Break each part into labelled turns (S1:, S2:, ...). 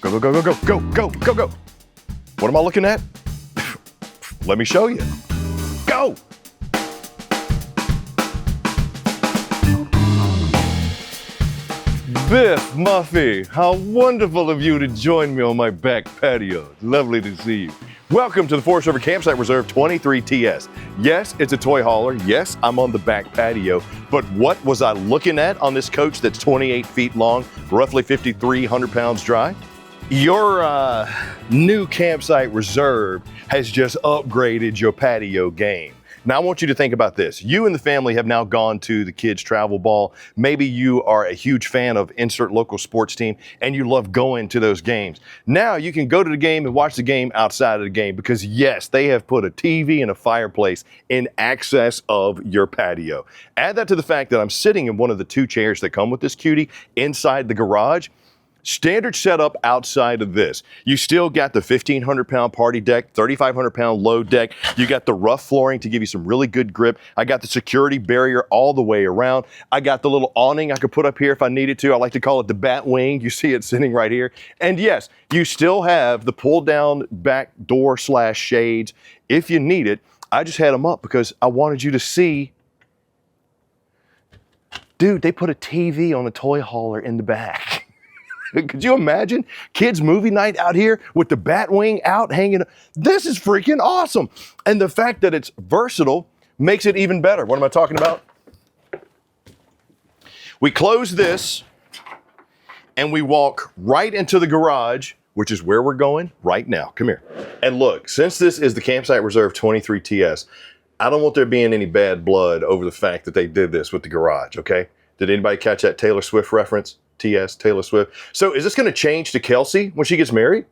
S1: Go, go, go, go, go, go, go, go. What am I looking at? Let me show you. Go. Biff, Muffy, how wonderful of you to join me on my back patio. Lovely to see you. Welcome to the Forest River Campsite Reserve 23TS. Yes, it's a toy hauler. Yes, I'm on the back patio. But what was I looking at on this coach that's 28 feet long, roughly 5,300 pounds dry? Your new campsite reserve has just upgraded your patio game. Now I want you to think about this. You and the family have now gone to the kids' travel ball. Maybe you are a huge fan of insert local sports team and you love going to those games. Now you can go to the game and watch the game outside of the game because yes, they have put a TV and a fireplace in access of your patio. Add that to the fact that I'm sitting in one of the two chairs that come with this cutie inside the garage. Standard setup outside of this. You still got the 1,500 pound party deck, 3,500 pound load deck. You got the rough flooring to give you some really good grip. I got the security barrier all the way around. I got the little awning I could put up here if I needed to. I like to call it the bat wing. You see it sitting right here. And yes, you still have the pull down back door / shades if you need it. I just had them up because I wanted you to see. Dude, they put a TV on a toy hauler in the back. Could you imagine kids movie night out here with the bat wing out hanging? This is freaking awesome. And the fact that it's versatile makes it even better. What am I talking about? We close this and we walk right into the garage, which is where we're going right now. Come here. And look, since this is the Campsite Reserve 23TS, I don't want there being any bad blood over the fact that they did this with the garage, okay? Did anybody catch that Taylor Swift reference? TS, Taylor Swift. So is this going to change to Kelsey when she gets married?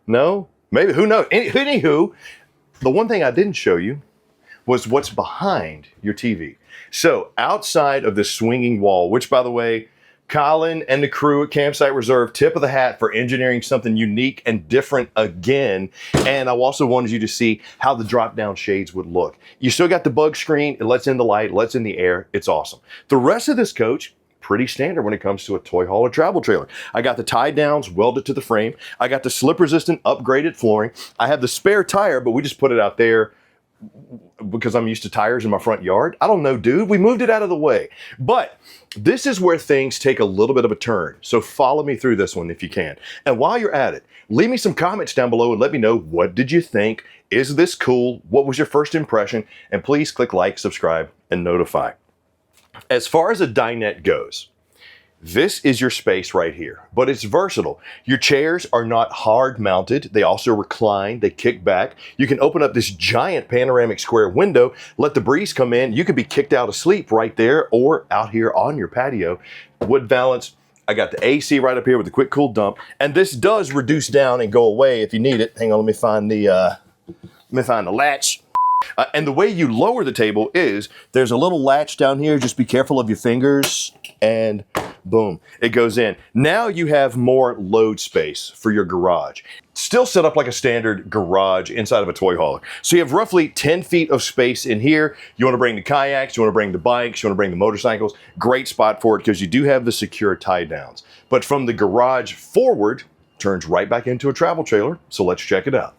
S1: No? Maybe, who knows? Anywho, the one thing I didn't show you was what's behind your TV. So outside of this swinging wall, which by the way, Colin and the crew at Campsite Reserve, tip of the hat for engineering something unique and different again. And I also wanted you to see how the drop-down shades would look. You still got the bug screen. It lets in the light, it lets in the air. It's awesome. The rest of this coach, pretty standard when it comes to a toy hauler travel trailer. I got the tie downs welded to the frame. I got the slip resistant upgraded flooring. I have the spare tire, but we just put it out there because I'm used to tires in my front yard. I don't know, dude. We moved it out of the way. But this is where things take a little bit of a turn. So follow me through this one if you can. And while you're at it, leave me some comments down below and let me know, what did you think? Is this cool? What was your first impression? And please click like, subscribe, and notify. As far as a dinette goes, this is your space right here, but it's versatile. Your chairs are not hard mounted. They also recline, they kick back. You can open up this giant panoramic square window, let the breeze come in. You could be kicked out of sleep right there or out here on your patio. Wood valance. I got the AC right up here with the quick cool dump. And this does reduce down and go away if you need it. Hang on, let me find the latch. And the way you lower the table is there's a little latch down here. Just be careful of your fingers and boom, it goes in. Now you have more load space for your garage. Still set up like a standard garage inside of a toy hauler. So you have roughly 10 feet of space in here. You want to bring the kayaks, you want to bring the bikes, you want to bring the motorcycles. Great spot for it because you do have the secure tie downs. But from the garage forward, turns right back into a travel trailer. So let's check it out.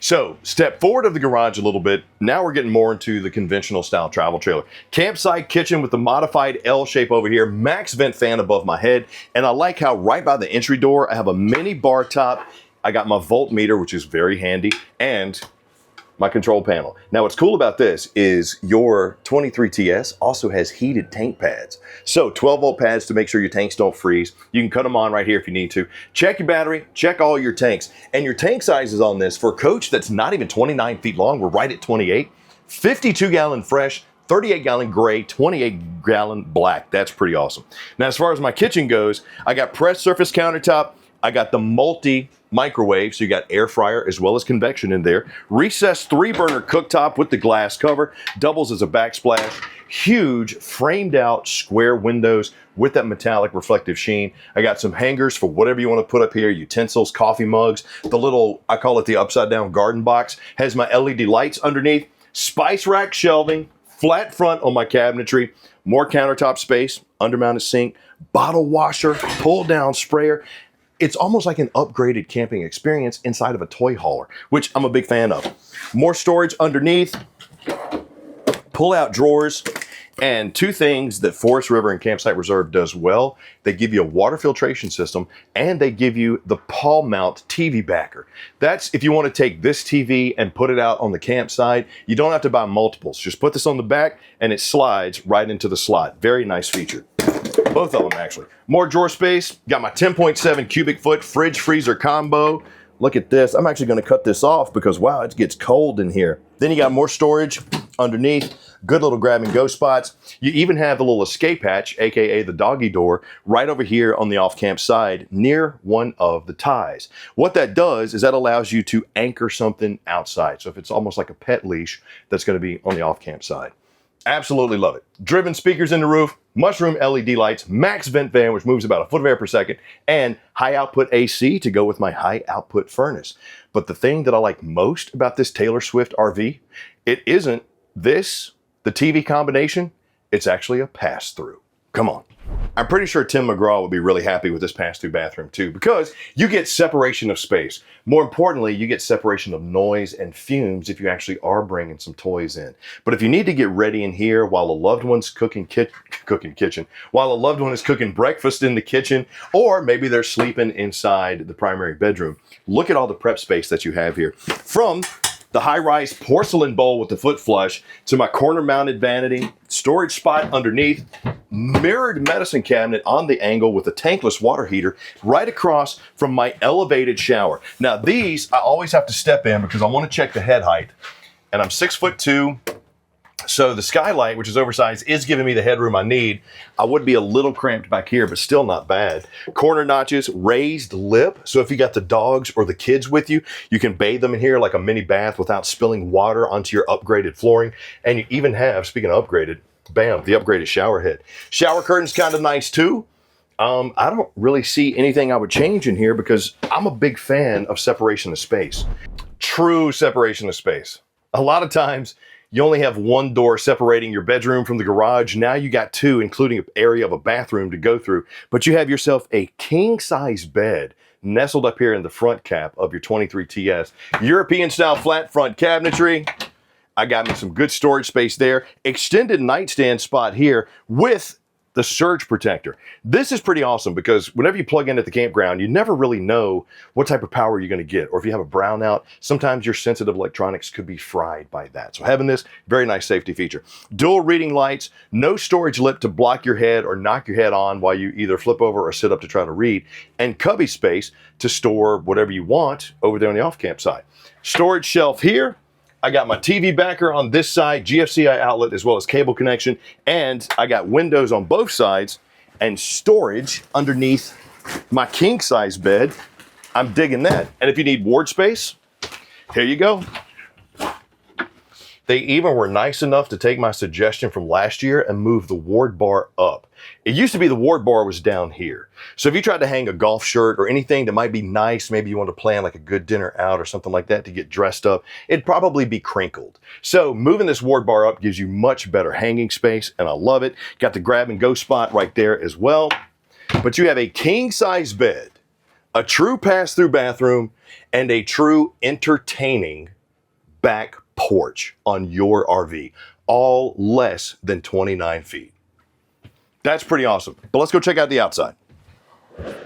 S1: So step forward of the garage a little bit. Now we're getting more into the conventional style travel trailer. Campsite kitchen with the modified L shape over here, max vent fan above my head. And I like how right by the entry door, I have a mini bar top. I got my voltmeter, which is very handy, and my control panel. Now what's cool about this is your 23TS also has heated tank pads. So 12 volt pads to make sure your tanks don't freeze. You can cut them on right here if you need to. Check your battery, check all your tanks. And your tank sizes on this, for a coach that's not even 29 feet long, we're right at 28, 52 gallon fresh, 38 gallon gray, 28 gallon black. That's pretty awesome. Now as far as my kitchen goes, I got pressed surface countertop. I got the multi microwave, so you got air fryer as well as convection in there. Recessed 3-burner cooktop with the glass cover, doubles as a backsplash. Huge framed out square windows with that metallic reflective sheen. I got some hangers for whatever you want to put up here, utensils, coffee mugs. The little, I call it the upside down garden box, has my LED lights underneath. Spice rack shelving, flat front on my cabinetry, more countertop space, undermounted sink, bottle washer, pull down sprayer. it's almost like an upgraded camping experience inside of a toy hauler, which I'm a big fan of. More storage underneath, pull-out drawers, and two things that Forest River and Campsite Reserve does well: they give you a water filtration system, and they give you the Paul mount TV backer. That's if you want to take this TV and put it out on the campsite. You don't have to buy multiples. Just put this on the back, and it slides right into the slot. Very nice feature. Both of them, actually. More drawer space. Got my 10.7 cubic foot fridge freezer combo. Look at this. I'm actually going to cut this off because, wow, it gets cold in here. Then you got more storage underneath. Good little grab and go spots. You even have the little escape hatch, aka the doggy door, right over here on the off-camp side near one of the ties. What that does is that allows you to anchor something outside. So if it's almost like a pet leash, that's going to be on the off-camp side. Absolutely love it. Driven speakers in the roof, mushroom LED lights, max vent fan, which moves about a foot of air per second, and high output AC to go with my high output furnace. But the thing that I like most about this Taylor Swift RV, it isn't this, the TV combination, it's actually a pass-through. Come on. I'm pretty sure Tim McGraw would be really happy with this pass-through bathroom too, because you get separation of space. More importantly, you get separation of noise and fumes if you actually are bringing some toys in. But if you need to get ready in here while a loved one's cooking kitchen, while a loved one is cooking breakfast in the kitchen, or maybe they're sleeping inside the primary bedroom, look at all the prep space that you have here. From the high-rise porcelain bowl with the foot flush to my corner-mounted vanity, storage spot underneath, mirrored medicine cabinet on the angle with a tankless water heater right across from my elevated shower. Now these, I always have to step in because I want to check the head height. And I'm 6'2". So the skylight, which is oversized, is giving me the headroom I need. I would be a little cramped back here, but still not bad. Corner notches, raised lip. So if you got the dogs or the kids with you, you can bathe them in here like a mini bath without spilling water onto your upgraded flooring. And you even have, speaking of upgraded, bam, the upgraded shower head. Shower curtain's kind of nice too. I don't really see anything I would change in here because I'm a big fan of separation of space. True separation of space. A lot of times, you only have one door separating your bedroom from the garage. Now you got two, including an area of a bathroom to go through. But you have yourself a king-size bed nestled up here in the front cap of your 23 TS. European-style flat front cabinetry. I got me some good storage space there. Extended nightstand spot here with the surge protector. This is pretty awesome because whenever you plug in at the campground, you never really know what type of power you're going to get. Or if you have a brownout, sometimes your sensitive electronics could be fried by that. So having this, very nice safety feature. Dual reading lights, no storage lip to block your head or knock your head on while you either flip over or sit up to try to read, and cubby space to store whatever you want over there on the off-camp side. Storage shelf here. I got my TV backer on this side, GFCI outlet, as well as cable connection, and I got windows on both sides and storage underneath my king-size bed. I'm digging that. And if you need ward space, here you go. They even were nice enough to take my suggestion from last year and move the ward bar up. It used to be the ward bar was down here. So if you tried to hang a golf shirt or anything that might be nice, maybe you want to plan like a good dinner out or something like that to get dressed up, it'd probably be crinkled. So moving this ward bar up gives you much better hanging space, and I love it. Got the grab and go spot right there as well. But you have a king size bed, a true pass-through bathroom, and a true entertaining back porch on your RV, all less than 29 feet. That's pretty awesome. But let's go check out the outside.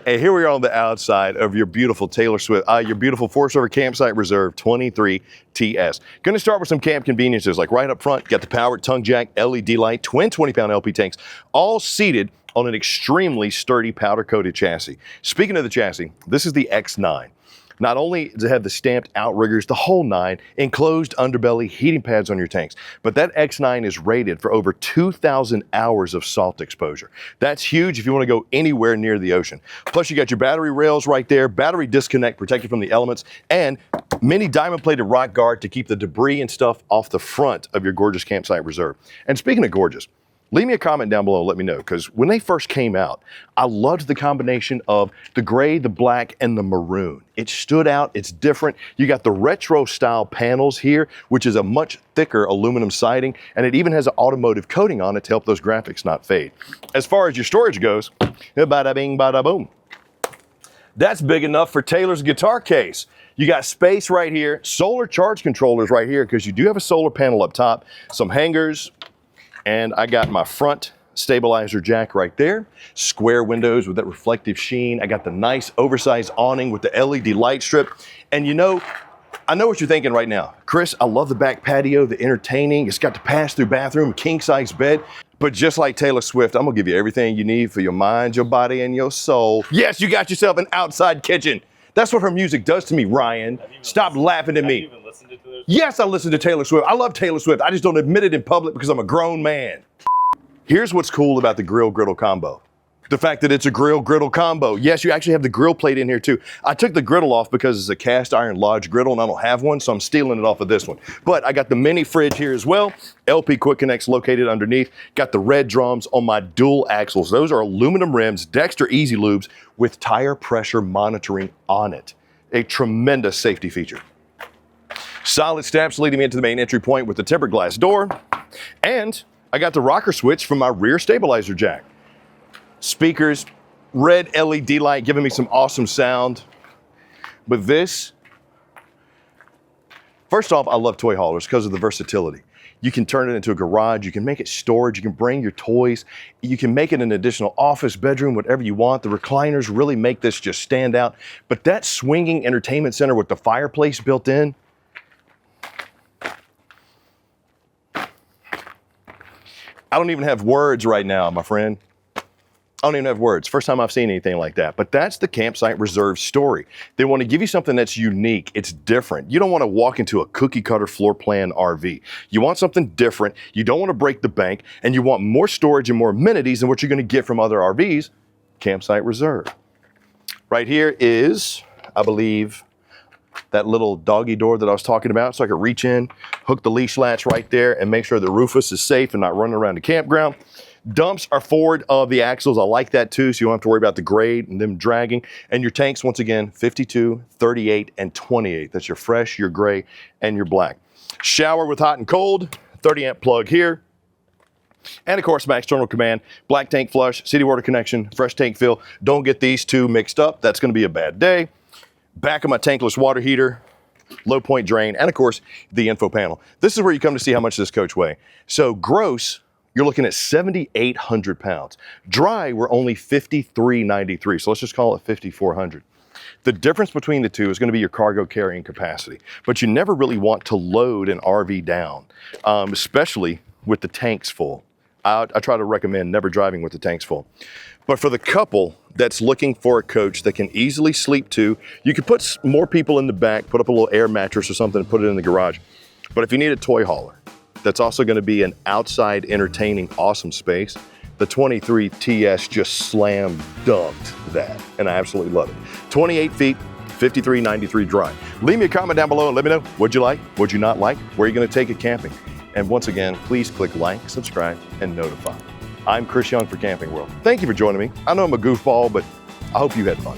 S1: And here we are on the outside of your beautiful Taylor Swift, your beautiful Forest River Campsite Reserve 23 TS. Going to start with some camp conveniences, like right up front, you got the powered tongue jack, LED light, twin 20-pound LP tanks, all seated on an extremely sturdy powder-coated chassis. Speaking of the chassis, this is the X9. Not only does it have the stamped outriggers, the whole nine, enclosed underbelly, heating pads on your tanks, but that X9 is rated for over 2,000 hours of salt exposure. That's huge if you want to go anywhere near the ocean. Plus you got your battery rails right there, battery disconnect protected from the elements, and mini diamond-plated rock guard to keep the debris and stuff off the front of your gorgeous campsite reserve. And speaking of gorgeous, leave me a comment down below, let me know, because when they first came out, I loved the combination of the gray, the black, and the maroon. It stood out, it's different. You got the retro style panels here, which is a much thicker aluminum siding, and it even has an automotive coating on it to help those graphics not fade. As far as your storage goes, bada bing, bada boom. That's big enough for Taylor's guitar case. You got space right here, solar charge controllers right here because you do have a solar panel up top, some hangers, and I got my front stabilizer jack right there, square windows with that reflective sheen. I got the nice oversized awning with the LED light strip. And you know, I know what you're thinking right now. Chris, I love the back patio, the entertaining. It's got the pass-through bathroom, king-size bed. But just like Taylor Swift, I'm gonna give you everything you need for your mind, your body, and your soul. Yes, you got yourself an outside kitchen. That's what her music does to me, Ryan. Stop laughing at me.
S2: Have you even listened to Taylor Swift?
S1: Yes, I listen to Taylor Swift. I love Taylor Swift. I just don't admit it in public because I'm a grown man. Here's what's cool about the grill griddle combo. The fact that it's a grill griddle combo. Yes, you actually have the grill plate in here too. I took the griddle off because it's a cast iron Lodge griddle and I don't have one, so I'm stealing it off of this one. But I got the mini fridge here as well. LP Quick Connects located underneath. Got the red drums on my dual axles. Those are aluminum rims, Dexter Easy Lubes with tire pressure monitoring on it. A tremendous safety feature. Solid steps leading me into the main entry point with the tempered glass door. And I got the rocker switch from my rear stabilizer jack. Speakers, red LED light giving me some awesome sound. But this, first off, I love toy haulers because of the versatility. You can turn it into a garage, you can make it storage, you can bring your toys, you can make it an additional office, bedroom, whatever you want. The recliners really make this just stand out. But that swinging entertainment center with the fireplace built in, I don't even have words right now, my friend. I don't even have words. First time I've seen anything like that. But that's the Campsite Reserve story. They want to give you something that's unique. It's different. You don't want to walk into a cookie cutter floor plan RV. You want something different. You don't want to break the bank. And you want more storage and more amenities than what you're going to get from other RVs. Campsite Reserve. Right here is, I believe, that little doggy door that I was talking about. So I could reach in, hook the leash latch right there and make sure the Rufus is safe and not running around the campground. Dumps are forward of the axles. I like that too, so you don't have to worry about the grade and them dragging. And your tanks, once again, 52, 38, and 28. That's your fresh, your gray, and your black. Shower with hot and cold, 30 amp plug here. And of course, my external command, black tank flush, city water connection, fresh tank fill. Don't get these two mixed up. That's gonna be a bad day. Back of my tankless water heater, low point drain, and of course, the info panel. This is where you come to see how much this coach weighs. So gross, you're looking at 7,800 pounds. Dry, we're only 5,393, so let's just call it 5,400. The difference between the two is going to be your cargo carrying capacity, but you never really want to load an RV down, especially with the tanks full. I try to recommend never driving with the tanks full. But for the couple that's looking for a coach that can easily sleep to, you could put more people in the back, put up a little air mattress or something and put it in the garage. But if you need a toy hauler, that's also going to be an outside entertaining awesome space. The 23 TS just slam dunked that, and I absolutely love it. 28 feet, 5393 dry. Leave me a comment down below and let me know what'd you like, what'd you not like, where are you going to take it camping. And once again, please click like, subscribe, and notify. I'm Chris Young for Camping World. Thank you for joining me. I know I'm a goofball, but I hope you had fun.